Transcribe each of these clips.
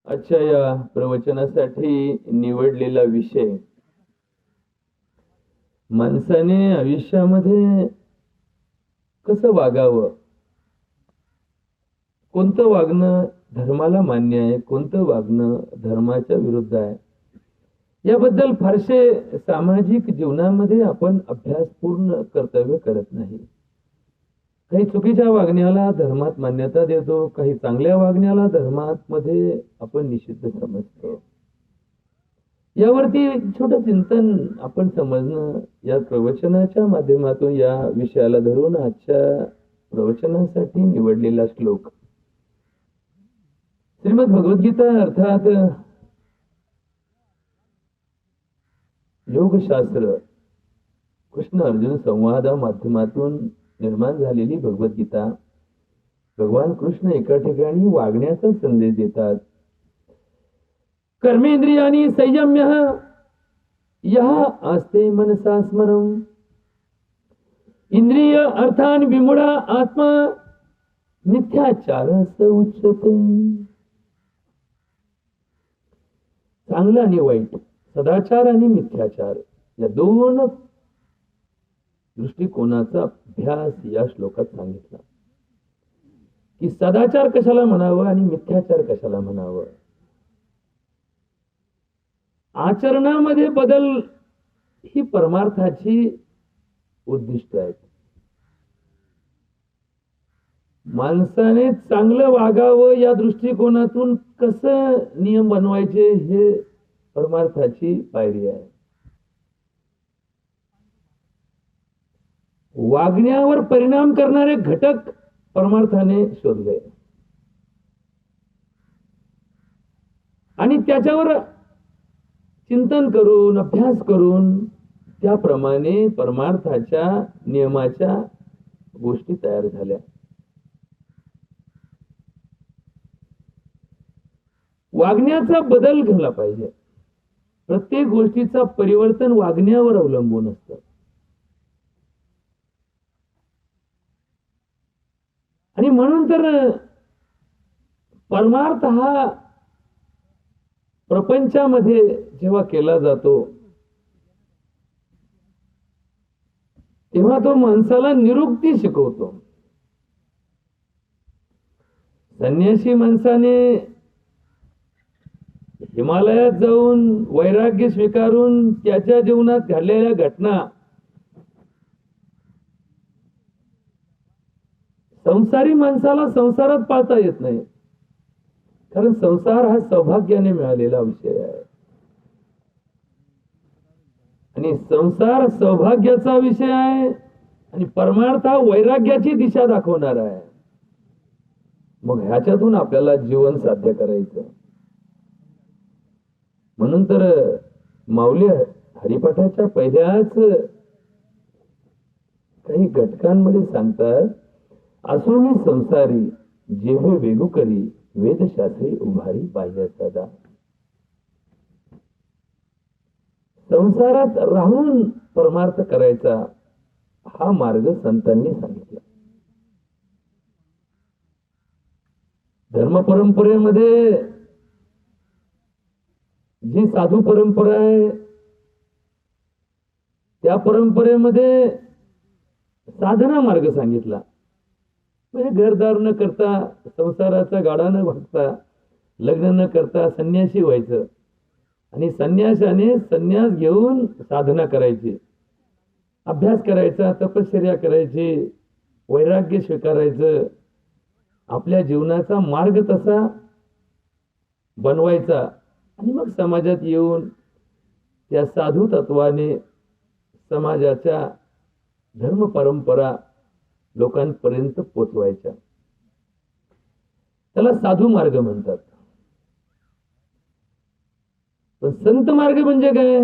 आजच्या या प्रवचनासाठी निवडलेला विषय माणसाने आयुष्यामध्ये कसं वागावं, कोणतं वागणं धर्माला मान्य आहे, कोणतं वागणं धर्माच्या विरुद्ध आहे, याबद्दल फारसे सामाजिक जीवनामध्ये आपण अभ्यासपूर्ण कर्तव्य करत नाही. काही चुकीच्या वागण्याला धर्मात मान्यता देतो, काही चांगल्या वागण्याला धर्मात मध्ये आपण निषिद्ध समजतो. यावरती छोटं चिंतन आपण समजणं या प्रवचनाच्या माध्यमातून या विषयाला धरून आजच्या प्रवचनासाठी निवडलेला श्लोक श्रीमद भगवद्गीता अर्थात योगशास्त्र कृष्ण अर्जुन संवादा माध्यमातून निर्माण झालेली भगवद्गीता. भगवान कृष्ण एका ठिकाणी वागण्याचा संदेश देतात. कर्मेंद्रियानी संयम्य यः आस्ते मनसा स्मरम इंद्रिय अर्थान विमूढा आत्मा मिथ्याचारस उच्यते. चांगलं आणि वाईट, सदाचार आणि मिथ्याचार या दोन दृष्टिकोनाचा अभ्यास या श्लोकात सांगितला की सदाचार कशाला म्हणावं आणि मिथ्याचार कशाला म्हणावं. आचरणामध्ये बदल ही परमार्थाची उद्दिष्ट आहेत. माणसाने चांगलं वागावं या दृष्टिकोनातून कसं नियम बनवायचे हे परमार्थाची पायरी आहे. वागण्यावर परिणाम करणारे घटक परमार्थाने शोधले आणि त्याच्यावर चिंतन करून अभ्यास करून त्याप्रमाणे परमार्थाच्या नियमाच्या गोष्टी तयार झाल्या. वागण्याचा बदल झाला पाहिजे. प्रत्येक गोष्टीचा परिवर्तन वागण्यावर अवलंबून असतं. आणि म्हणून तर परमार्थ हा प्रपंचामध्ये जेव्हा केला जातो तेव्हा तो माणसाला निरुक्ती शिकवतो. संन्यासी माणसाने हिमालयात जाऊन वैराग्य स्वीकारून त्याच्या जीवनात घडलेल्या घटना संसारी माणसाला संसारात पाळता येत नाही. कारण संसार हा सौभाग्याने मिळालेला विषय आहे आणि संसार सौभाग्याचा विषय आहे आणि परमार्थ हा वैराग्याची दिशा दाखवणार आहे. मग ह्याच्यातून आपल्याला जीवन साध्य करायचं. म्हणून तर माऊली हरिपाठाच्या पहिल्याच काही घटकांमध्ये सांगतात, असोनी संसारी जेव्हा वेगू करी वेदशास्त्री उभारी पाहिजे सदा. संसारात राहून परमार्थ करायचा हा मार्ग संतांनी सांगितला. धर्म परंपरेमध्ये जी साधू परंपरा आहे त्या परंपरेमध्ये साधना मार्ग सांगितला. म्हणजे घरदार न करता, संसाराचा गाडा न भागता, लग्न न करता संन्यासी व्हायचं आणि संन्यासाने संन्यास घेऊन साधना करायची, अभ्यास करायचा, तपश्चर्या करायची, वैराग्य स्वीकारायचं, आपल्या जीवनाचा मार्ग तसा बनवायचा आणि मग समाजात येऊन त्या साधू तत्वाने समाजाच्या धर्म परंपरा लोकांपर्यंत पोचवायच्या. त्याला साधू मार्ग म्हणतात. पण संत मार्ग म्हणजे काय?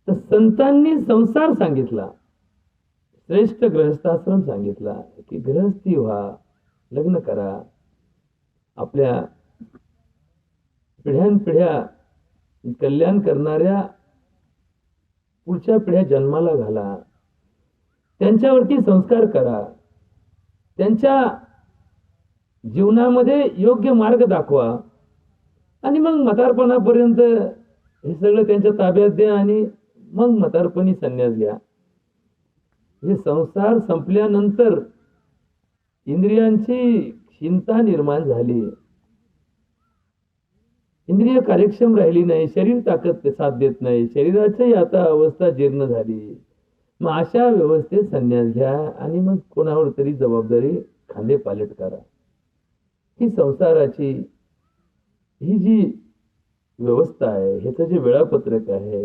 तर संतांनी संसार सांगितला, श्रेष्ठ गृहस्थाश्रम सांगितला की गृहस्थी व्हा, लग्न करा, आपल्या पिढ्यानपिढ्या कल्याण करणाऱ्या पुढच्या पिढ्या जन्माला घाला, त्यांच्यावरती संस्कार करा, त्यांच्या जीवनामध्ये योग्य मार्ग दाखवा. आणि मग म्हातारपणापर्यंत हे सगळं त्यांच्या ताब्यात द्या आणि मग म्हातारपणी संन्यास घ्या. हे संसार संपल्यानंतर इंद्रियांची क्षीणता निर्माण झाली, इंद्रिय कार्यक्षम राहिली नाही, शरीर ताकद साथ देत नाही, शरीराची आता अवस्था जीर्ण झाली. मग अशा व्यवस्थेत संन्यास घ्या आणि मग कोणावर तरी जबाबदारी खांदे पालट करा. ही संसाराची ही जी व्यवस्था आहे, ह्याचं जे वेळापत्रक आहे,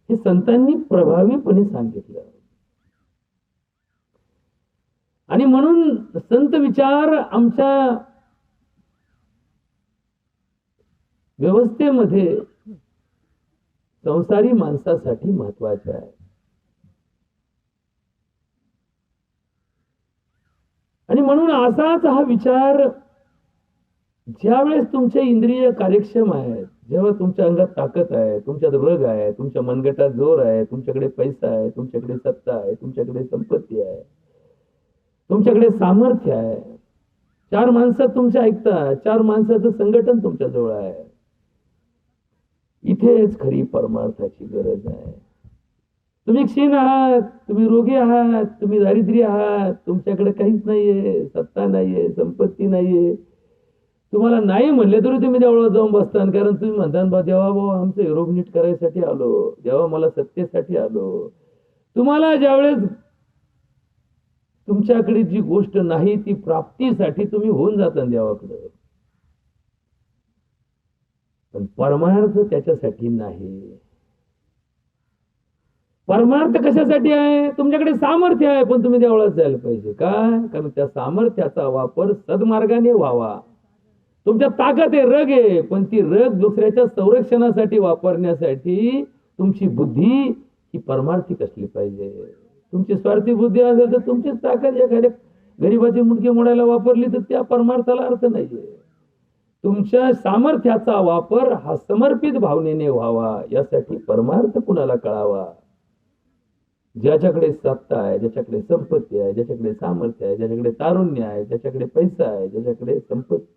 हे संतांनी प्रभावीपणे सांगितलं. आणि म्हणून संत विचार आमच्या व्यवस्थेमध्ये संसारी माणसासाठी महत्वाचे आहे. आणि म्हणून असाच हा विचार, ज्यावेळेस तुमचे इंद्रिय कार्यक्षम आहेत, जेव्हा तुमच्या अंगात ताकद आहे, तुमच्यात रग आहे, तुमच्या मनगटात जोर आहे, तुमच्याकडे पैसा आहे, तुमच्याकडे सत्ता आहे, तुमच्याकडे संपत्ती आहे, तुमच्याकडे सामर्थ्य आहे, 4 माणसं तुमच्या ऐकतात, 4 माणसाचं संघटन तुमच्या जवळ आहे, इथेच खरी परमार्थाची गरज आहे. तुम्ही क्षीण आहात, तुम्ही रोगी आहात, तुम्ही दारिद्र्य आहात, तुमच्याकडे काहीच नाहीये, सत्ता नाहीये, संपत्ती नाहीये, तुम्हाला नाही म्हणले तरी तुम्ही देवळात जाऊन बसतान. कारण तुम्ही म्हणता बा देवा भाऊ आमचं रोग नीट करायसाठी आलो, देवा मला सत्तेसाठी आलो. तुम्हाला ज्यावेळेस तुमच्याकडे जी गोष्ट नाही ती प्राप्तीसाठी तुम्ही होऊन जाता देवाकडे, पण परमार्थ त्याच्यासाठी नाही. परमार्थ कशासाठी आहे? तुमच्याकडे सामर्थ्य आहे, पण तुम्ही देवळात जायला पाहिजे. का? कारण त्या सामर्थ्याचा वापर सद्मार्गाने व्हावा. तुमच्या ताकद आहे, रग आहे, पण ती रग दुसऱ्याच्या संरक्षणासाठी वापरण्यासाठी तुमची बुद्धी ही परमार्थिक असली पाहिजे. तुमची स्वार्थी बुद्धी असेल तर तुमचीच ताकद एखाद्या गरीबाची मुंडकी मोडायला वापरली तर त्या परमार्थाला अर्थ नाहीये. तुमच्या सामर्थ्याचा वापर हा समर्पित भावनेने व्हावा, यासाठी परमार्थ कुणाला कळावा. ज्याच्याकडे सत्ता आहे, ज्याच्याकडे संपत्ती आहे, ज्याच्याकडे सामर्थ्य आहे, ज्याच्याकडे तारुण्य आहे, ज्याच्याकडे पैसा आहे, ज्याच्याकडे संपत्ती,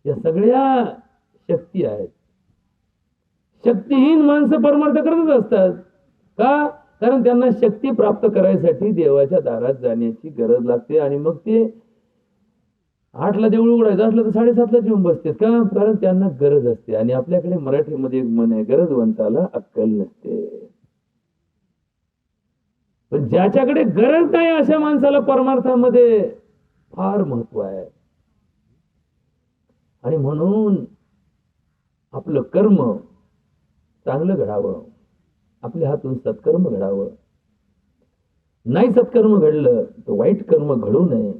या सगळ्या शक्ती आहेत. शक्तिहीन माणसं परमार्थ करतच असतात. का? कारण त्यांना शक्ती प्राप्त करायसाठी देवाच्या दारात जाण्याची गरज लागते. आणि मग ते 8ला देऊळ उघडायचं असलं तर 7:30लाच येऊन बसतात. का? कारण त्यांना गरज असते. आणि आपल्याकडे मराठीमध्ये एक म्हण आहे, गरजवंताला अक्कल नसते. पण ज्याच्याकडे गरज नाही अशा माणसाला परमार्थामध्ये फार महत्व आहे. आणि म्हणून आपलं कर्म चांगलं घडावं, आपल्या हातून सत्कर्म घडावं. नाही सत्कर्म घडलं तर वाईट कर्म घडू नये,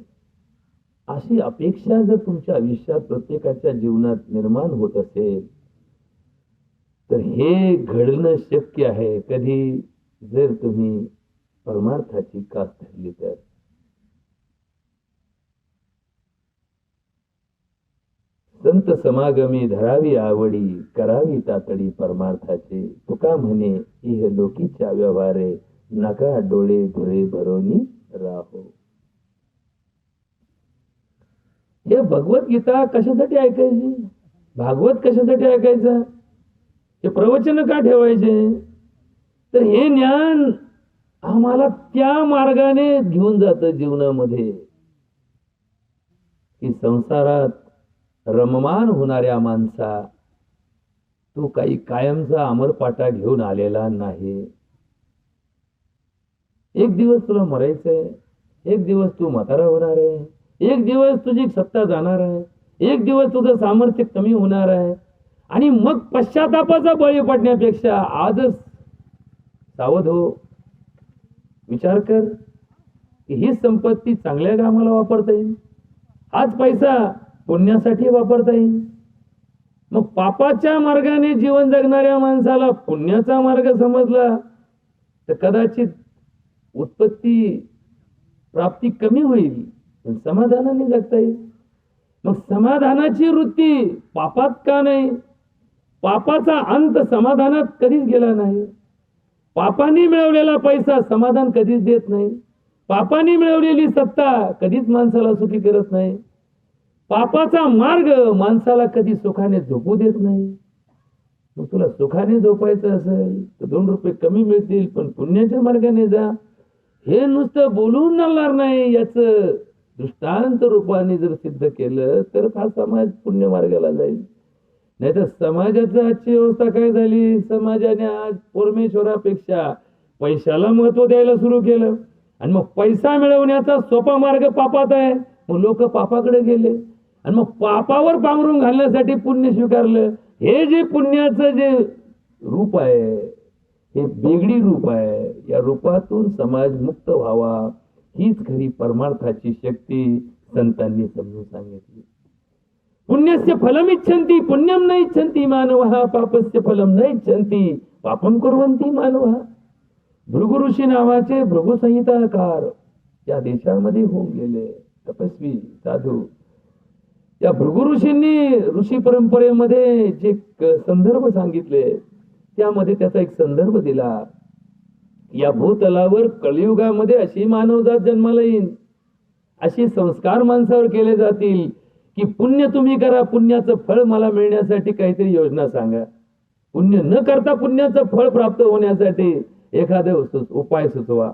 अशी अपेक्षा जर तुमच्या आयुष्यात प्रत्येकाच्या जीवनात निर्माण होत असेल तर हे घडणं शक्य आहे कधी? जर तुम्ही परमार्थाची कास धरली तर. संत समागमी धरावी आवडी, करावी तातडी परमार्थाचे. तुका म्हणे इह लोकीच्या व्यवहारे, नका डोळे धुरे भरोनी राहो. हे भगवद्गीता कशासाठी ऐकायची? भागवत कशासाठी ऐकायचं? हे प्रवचन का ठेवायचे? तर हे ज्ञान आम्हाला त्या मार्गाने घेऊन जातं जीवनामध्ये, की संसारात रममान होणाऱ्या माणसा, तू काही कायमचा अमरपाटा घेऊन आलेला नाही. एक दिवस तुला मरायचंय, एक दिवस तू म्हातारा होणार आहे, एक दिवस तुझी सत्ता जाणार आहे, एक दिवस तुझं सामर्थ्य कमी होणार आहे. आणि मग पश्चातापाचा बळी पडण्यापेक्षा आजच सावध हो, विचार कर की ही संपत्ती चांगल्या कामाला वापरता येईल, हाच पैसा पुण्यासाठी वापरता येईल. मग पापाच्या मार्गाने जीवन जगणाऱ्या माणसाला पुण्याचा मार्ग समजला तर कदाचित उत्पत्ती प्राप्ती कमी होईल, पण समाधानाने जगता येईल. मग समाधानाची वृत्ती पापात का नाही? पापाचा अंत समाधानात कधीच गेला नाही. पापाने मिळवलेला पैसा समाधान कधीच देत नाही. पापाने मिळवलेली सत्ता कधीच माणसाला सुखी करत नाही. पापाचा मार्ग माणसाला कधी सुखाने झोपू देत नाही. मग तुला सुखाने झोपायचं असेल तर 2 रुपये कमी मिळतील, पण पुण्याच्या मार्गाने जा. हे नुसतं बोलून चालणार नाही, याचं दृष्टांत रूपाने जर सिद्ध केलं तर हा समाज पुण्य मार्गाला जाईल. नाही तर समाजाची आजची अवस्था काय झाली, समाजाने आज परमेश्वरापेक्षा पैशाला महत्व द्यायला सुरू केलं आणि मग पैसा मिळवण्याचा सोपा मार्ग पापात आहे. मग लोक पापाकडे गेले आणि मग पापावर पांघरून घालण्यासाठी पुण्य स्वीकारलं. हे जे पुण्याचं जे रूप आहे हे बेगडी रूप आहे. या रूपातून समाज मुक्त व्हावा हीच खरी परमार्थाची शक्ती संतांनी समजून सांगितली. पुण्यस्य फलम इच्छन्ति पुण्यम न इच्छन्ति मानवः पापस्य फलम न इच्छन्ति पापम कुर्वन्ति मानवः. भृगु ऋषी नावाचे भृगु संहिताकार या देशामध्ये होऊन गेले तपस्वी साधू. या भृगु ऋषींनी ऋषी परंपरेमध्ये जे संदर्भ सांगितले त्यामध्ये त्याचा एक संदर्भ दिला. या भूतलावर कलियुगामध्ये अशी मानवजात जन्माला येईल, असे संस्कार माणसावर केले जातील की पुण्य तुम्ही करा, पुण्याचं फळ मला मिळण्यासाठी काहीतरी योजना सांगा. पुण्य न करता पुण्याचं फळ प्राप्त होण्यासाठी एखादा उपाय सुचवा.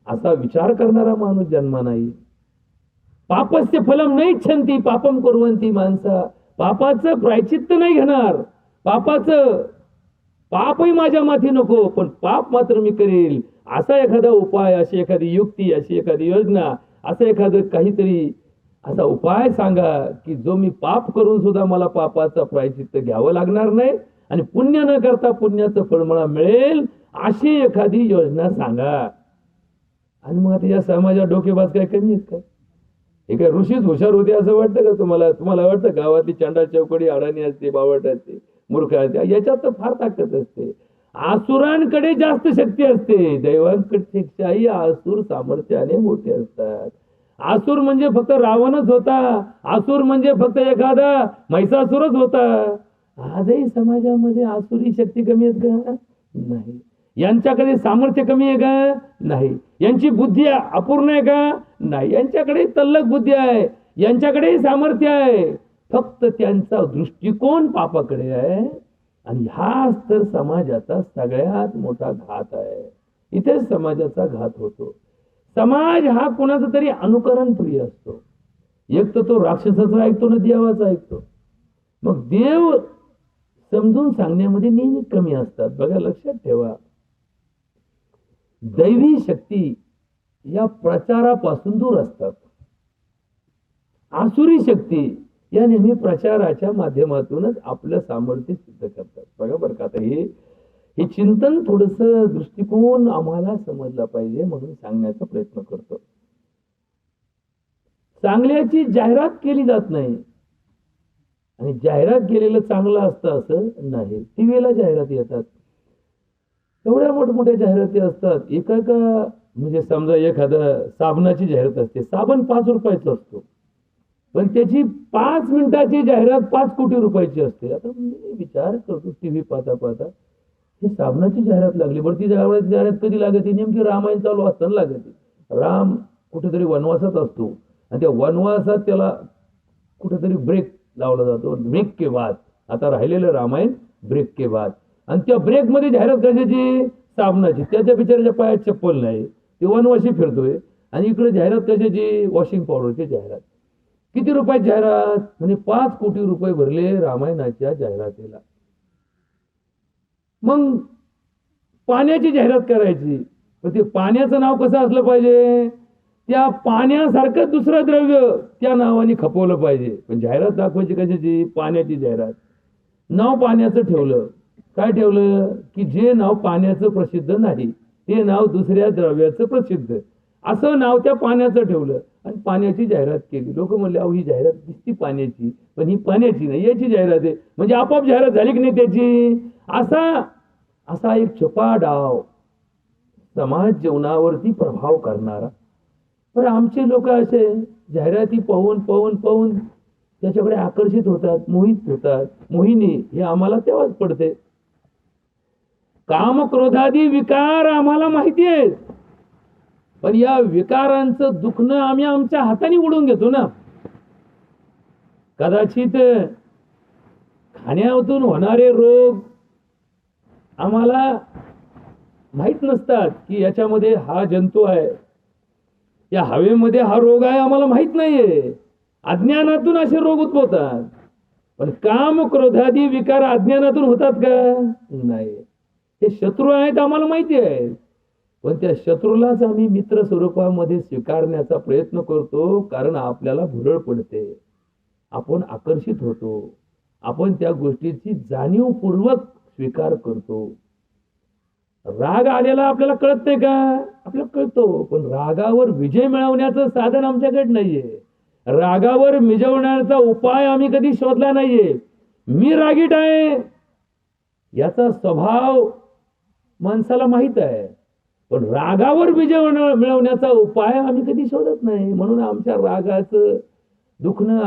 असा विचार करणारा माणूस जन्माला येईल. पापस्य फलम न इच्छन्ति पापम कुर्वन्ति माणसा. पापाचं प्रायचित्त नाही घेणार, पापाचं पापही माझ्या माथी नको पण पाप मात्र मी करेल, असा एखादा उपाय, अशी एखादी युक्ती, अशी एखादी योजना, असं एखादं काहीतरी असा उपाय सांगा की जो मी पाप करून सुद्धा मला पापाचा प्रायचित्त घ्यावं लागणार नाही आणि पुण्य न करता पुण्याचं फळ मला मिळेल, अशी एखादी योजना सांगा. आणि मग आता या समाजा डोकेबाज काय कमी आहेत का? हे काय ऋषीच हुशार होते असं वाटतं का तुम्हाला? तुम्हाला वाटतं गावातली चांडा चौकडी अडाणी असते, बावट असते, मूर्ख असते? याच्यात तर फार ताकद असते. आसुरांकडे जास्त शक्ती असते, दैवांकडच्याही आसुर सामर्थ्याने मोठे असतात. आसुर म्हणजे फक्त रावणच होता, आसुर म्हणजे फक्त एखादा महिषासुरच होता. आजही समाजामध्ये आसुरी शक्ती कमी आहेत का? नाही. यांच्याकडे सामर्थ्य कमी आहे का? नाही. यांची बुद्धी अपूर्ण आहे का? नाही. यांच्याकडे तल्लख बुद्धी आहे, यांच्याकडेही सामर्थ्य आहे, फक्त त्यांचा दृष्टिकोन पापाकडे आहे. आणि हाच तर समाजाचा सगळ्यात मोठा घात आहे. इथेच समाजाचा घात होतो. समाज हा कोणाचा तरी अनुकरण प्रिय असतो. एक तर तो राक्षसाचा ऐकतो ना देवाचा ऐकतो. मग देव समजून सांगण्यामध्ये नेहमी कमी असतात. बघा, लक्षात ठेवा, दैवी शक्ती या प्रचारापासून दूर असतात. आसुरी शक्ती या नेहमी प्रचाराच्या माध्यमातूनच आपलं सामर्थ्य सिद्ध करतात. बघा बरं का, आता हे चिंतन थोडस दृष्टिकोन आम्हाला समजला पाहिजे म्हणून सांगण्याचा प्रयत्न करतो. चांगल्याची जाहिरात केली जात नाही आणि जाहिरात केलेलं चांगलं असतं असं नाही. टीव्हीला जाहिराती येतात, एवढ्या मोठमोठ्या जाहिराती असतात. एका म्हणजे समजा एखादा साबणाची जाहिरात असते, साबण 5 रुपयाचा असतो, पण त्याची 5 मिनिटाची जाहिरात 5 कोटी रुपयाची असते. आता मी विचार करतो टीव्ही पाहता पाहता, हे साबणाची जाहिरात लागली, बरं ती जाहिरात कधी लागते? नेमकी रामायण चालू असताना लागते. राम कुठेतरी वनवासात असतो आणि त्या वनवासात त्याला कुठेतरी ब्रेक लावला जातो, ब्रेक के बाद. आता राहिलेलं रामायण ब्रेक के बाद. आणि त्या ब्रेक मध्ये जाहिरात कशाची? साबणाची. त्याच्या बिचाराच्या पायात चप्पल नाही, ते वनवाशी फिरतोय. आणि इकडे जाहिरात कशाची? वॉशिंग पावडरची जाहिरात. किती रुपयाची जाहिरात? म्हणजे 5 कोटी रुपये भरले रामायणाच्या जाहिरातीला. मग पाण्याची जाहिरात करायची, पण ते पाण्याचं नाव कसं असलं पाहिजे? त्या पाण्यासारखं दुसरं द्रव्य त्या नावाने खपवलं पाहिजे. पण जाहिरात दाखवायची कशाची? पाण्याची जाहिरात. नाव पाण्याचं ठेवलं. काय ठेवलं? की जे नाव पाण्याचं प्रसिद्ध नाही ते नाव दुसऱ्या द्रव्याचं प्रसिद्ध, असं नाव त्या पाण्याचं ठेवलं आणि पाण्याची जाहिरात केली. लोक म्हणले, अहो ही जाहिरात दिसती पाण्याची, पण ही पाण्याची नाही, याची जाहिरात आहे. म्हणजे आपोआप जाहिरात झाली की नाही त्याची? असा एक छुपा डाव समाज जीवनावरती प्रभाव करणारा. पण आमचे लोक असे जाहिराती पाहून पाहून पाहून त्याच्याकडे आकर्षित होतात, मोहित होतात. मोहिनी हे आम्हाला तेव्हाच पडते. काम क्रोधादी विकार आम्हाला माहिती आहेत, पण या विकारांचं दुखणं आम्ही आमच्या हाताने उडवून घेतो ना. कदाचित खाण्यातून होणारे रोग आम्हाला माहित नसतात की याच्यामध्ये हा जंतू आहे, या हवेमध्ये हा रोग आहे, आम्हाला माहित नाहीये. अज्ञानातून असे रोग उद्भवतात. पण काम क्रोधादी विकार अज्ञानातून होतात का? नाही. हे शत्रू आहेत आम्हाला माहिती आहे, पण त्या शत्रूलाच आम्ही मित्र स्वरूपामध्ये स्वीकारण्याचा प्रयत्न करतो. कारण आपल्याला भुरळ पडते, आपण आकर्षित होतो, आपण त्या गोष्टीची जाणीवपूर्वक स्वीकार करतो. राग आलेला आपल्याला कळत नाही का? आपल्याला कळतो, पण रागावर विजय मिळवण्याचं साधन आमच्याकडे नाहीये. रागावर विजवण्याचा उपाय आम्ही कधी शोधला नाहीये. मी रागीट आहे याचा स्वभाव माणसाला माहित आहे, पण रागावर विजय मिळवण्याचा उपाय आम्ही कधी शोधत नाही. म्हणून आमच्या रागाचं दुखणं